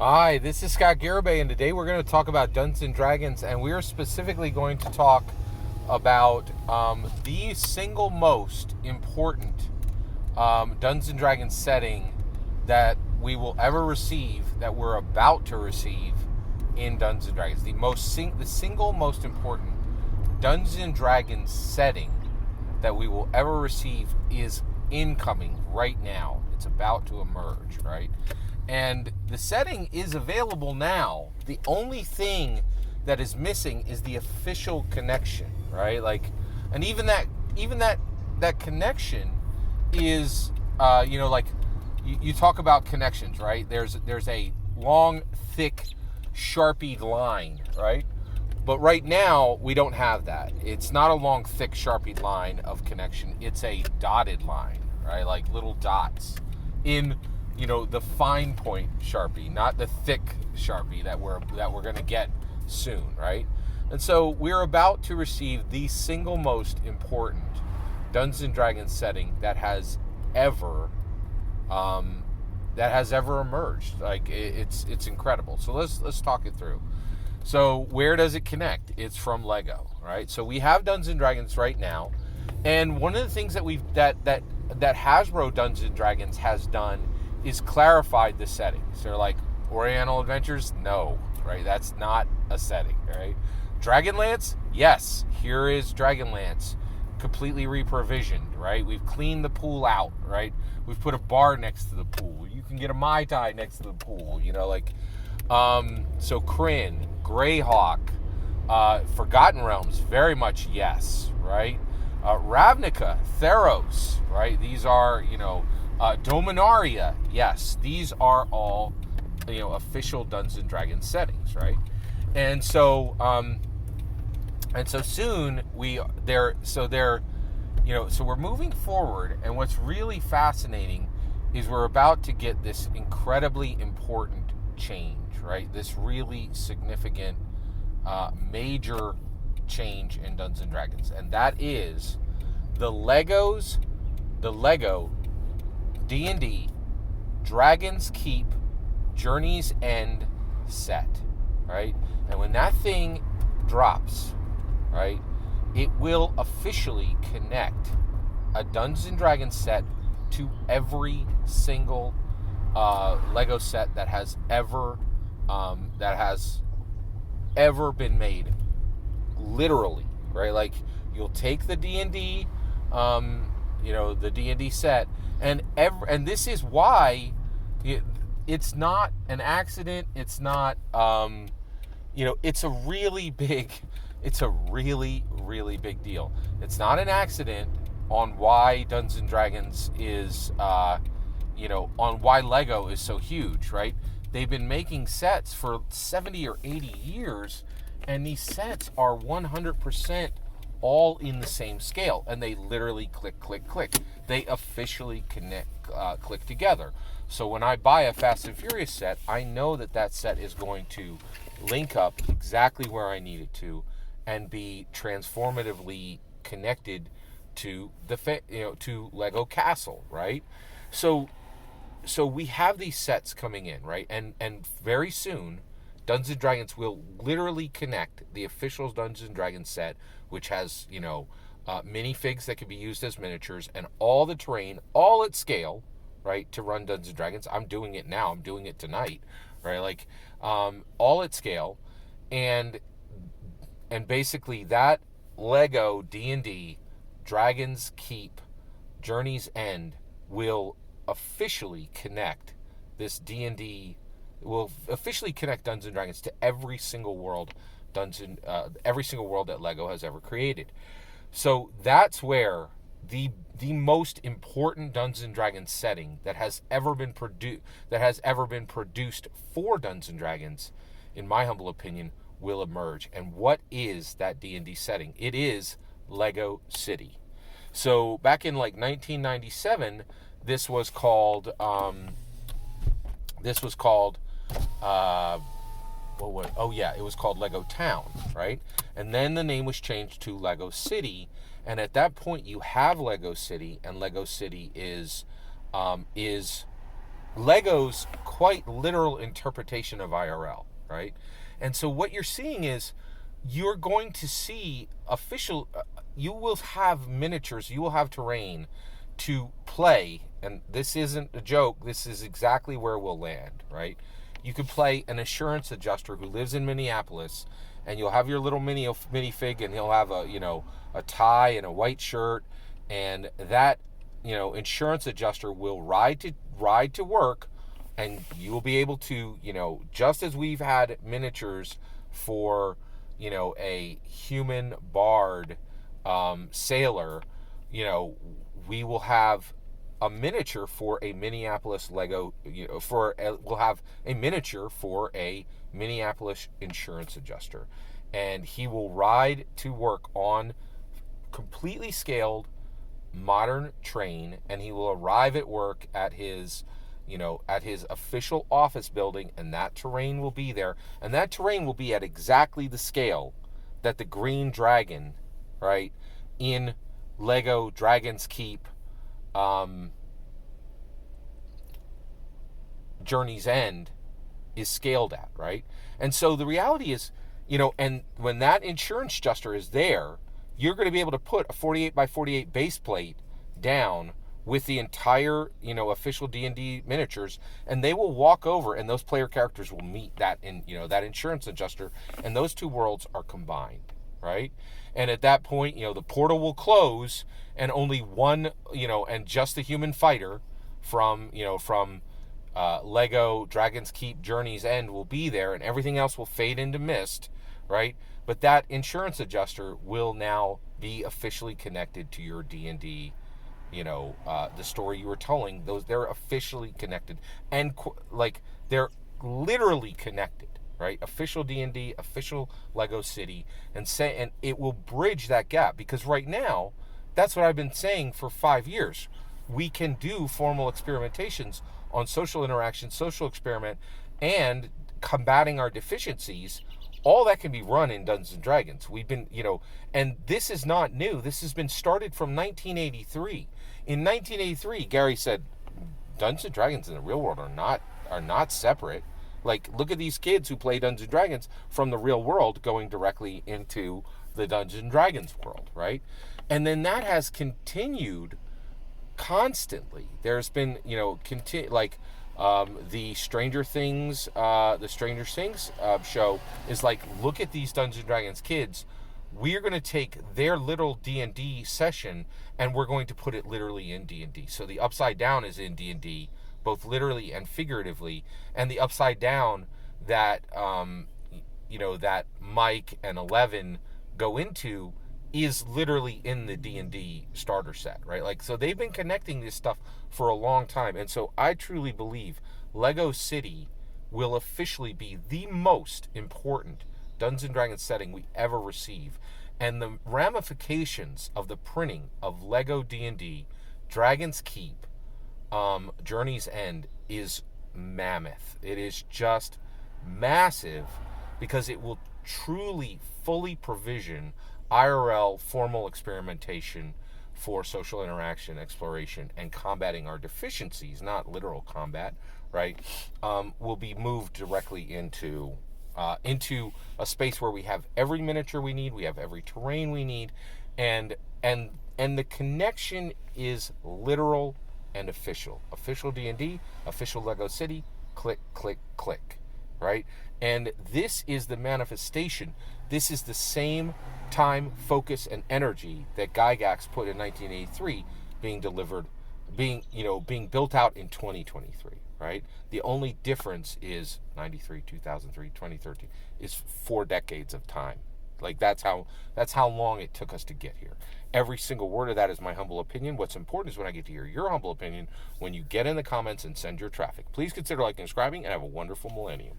Hi, this is Scott Garibay, and today we're going to talk about Dungeons and Dragons, and we are specifically going to talk about the single most important Dungeons and Dragons setting that we will ever receive, that we're about to receive in Dungeons and Dragons. The single most important Dungeons and Dragons setting that we will ever receive is incoming right now. It's about to emerge, right? And the setting is available now. The only thing that is missing is the official connection, right? And even that connection is, you talk about connections, right? There's a long, thick, sharpied line, right? But right now we don't have that. It's not a long, thick, sharpied line of connection. It's a dotted line, right? Like little dots in the fine point Sharpie, not the thick Sharpie that we're going to get soon, right? And so we're about to receive the single most important Dungeons and Dragons setting that has ever emerged. Like it's incredible. So let's talk it through. So where does it connect? It's from Lego, right? So we have Dungeons and Dragons right now, and one of the things that Hasbro Dungeons and Dragons has done is clarified the settings. They're like, Oriental Adventures? No, right? That's not a setting, right? Dragonlance? Yes, here is Dragonlance, completely reprovisioned, right? We've cleaned the pool out, right? We've put a bar next to the pool. You can get a Mai Tai next to the pool, so Kryn, Greyhawk, Forgotten Realms, very much yes, right? Ravnica, Theros, right? These are, Dominaria, yes. These are all, official Dungeons and Dragons settings, right? And so soon so we're moving forward, and what's really fascinating is we're about to get this incredibly important change, right? This really significant, major change in Dungeons and Dragons, and that is the Lego D&D Dragon's Keep Journey's End set, right? And when that thing drops, right, it will officially connect a Dungeons and Dragons set to every single Lego set that has ever been made, literally, right? Like, you'll take the D&D, the D&D set, and this is why it's not an accident. It's not, it's a really, really big deal. It's not an accident on why Dungeons and Dragons is, on why Lego is so huge, right? They've been making sets for 70 or 80 years, and these sets are 100% all in the same scale, and they literally click. They officially click together. So when I buy a Fast and Furious set, I know that set is going to link up exactly where I need it to, and be transformatively connected to to Lego Castle, right? So we have these sets coming in, right? And very soon, Dungeons and Dragons will literally connect the official Dungeons and Dragons set, which has, minifigs that can be used as miniatures, and all the terrain, all at scale, right, to run Dungeons and Dragons. I'm doing it now. I'm doing it tonight, right? Like, all at scale, and basically that Lego D&D Dragon's Keep Journey's End will officially connect this D&D, will officially connect Dungeons and Dragons to every single world that Lego has ever created. So that's where the most important Dungeons and Dragons setting that has ever been produced for Dungeons and Dragons, in my humble opinion, will emerge. And what is that D&D setting? It is Lego City. So back in 1997, this was called it was called Lego Town, right? And then the name was changed to Lego City, and at that point you have Lego City, and Lego City is Lego's quite literal interpretation of IRL, right? And so what you're seeing is you're going to see you will have miniatures, you will have terrain to play, and this isn't a joke, this is exactly where we'll land, right? You could play an insurance adjuster who lives in Minneapolis, and you'll have your little minifig, and he'll have a tie and a white shirt, and that insurance adjuster will ride to work, and you will be able to, just as we've had miniatures for a human bard sailor, we will have a miniature for a Minneapolis Lego, we'll have a miniature for a Minneapolis insurance adjuster, and he will ride to work on completely scaled modern train, and he will arrive at work at his official office building, and that terrain will be there, and that terrain will be at exactly the scale that the green dragon, right, in Lego Dragon's Keep Journey's End is scaled at, right? And so the reality is, and when that insurance adjuster is there, you're going to be able to put a 48 by 48 base plate down with the entire, official D&D miniatures, and they will walk over, and those player characters will meet that that insurance adjuster, and those two worlds are combined, right? And at that point, the portal will close, and only one, and just the human fighter from Lego Dragon's Keep Journey's End will be there, and everything else will fade into mist, right? But that insurance adjuster will now be officially connected to your D&D, the story you were telling. They're officially connected, and they're literally connected, right? Official D&D, official Lego City, and it will bridge that gap, because right now, that's what I've been saying for 5 years. We can do formal experimentations on social interaction, social experiment, and combating our deficiencies. All that can be run in Dungeons and Dragons. We've been, and this is not new. This has been started from 1983. In 1983, Gary said, Dungeons and Dragons in the real world are not separate. Like, look at these kids who play Dungeons and Dragons from the real world going directly into the Dungeons and Dragons world, right? And then that has continued constantly. There's been, the Stranger Things show is like, look at these Dungeons and Dragons kids. We're going to take their little D&D session, and we're going to put it literally in D&D. So the Upside Down is in D&D, both literally and figuratively. And the Upside Down that, that Mike and Eleven go into is literally in the D&D starter set, right? Like, so they've been connecting this stuff for a long time. And so I truly believe Lego City will officially be the most important Dungeons & Dragons setting we ever receive. And the ramifications of the printing of Lego D&D, Dragon's Keep, Journey's End is mammoth. It is just massive, because it will truly, fully provision IRL formal experimentation for social interaction, exploration, and combating our deficiencies, not literal combat, right? Will be moved directly into a space where we have every miniature we need, we have every terrain we need, and the connection is literal and official. Official D&D, official Lego City, click, click, click, right? And this is the manifestation. This is the same time, focus, and energy that Gygax put in 1983 being delivered, being built out in 2023, right? The only difference is 93, 2003, 2013 is 4 decades of time. Like, that's how long it took us to get here. Every single word of that is my humble opinion. What's important is when I get to hear your humble opinion when you get in the comments and send your traffic. Please consider liking and subscribing, and have a wonderful millennium.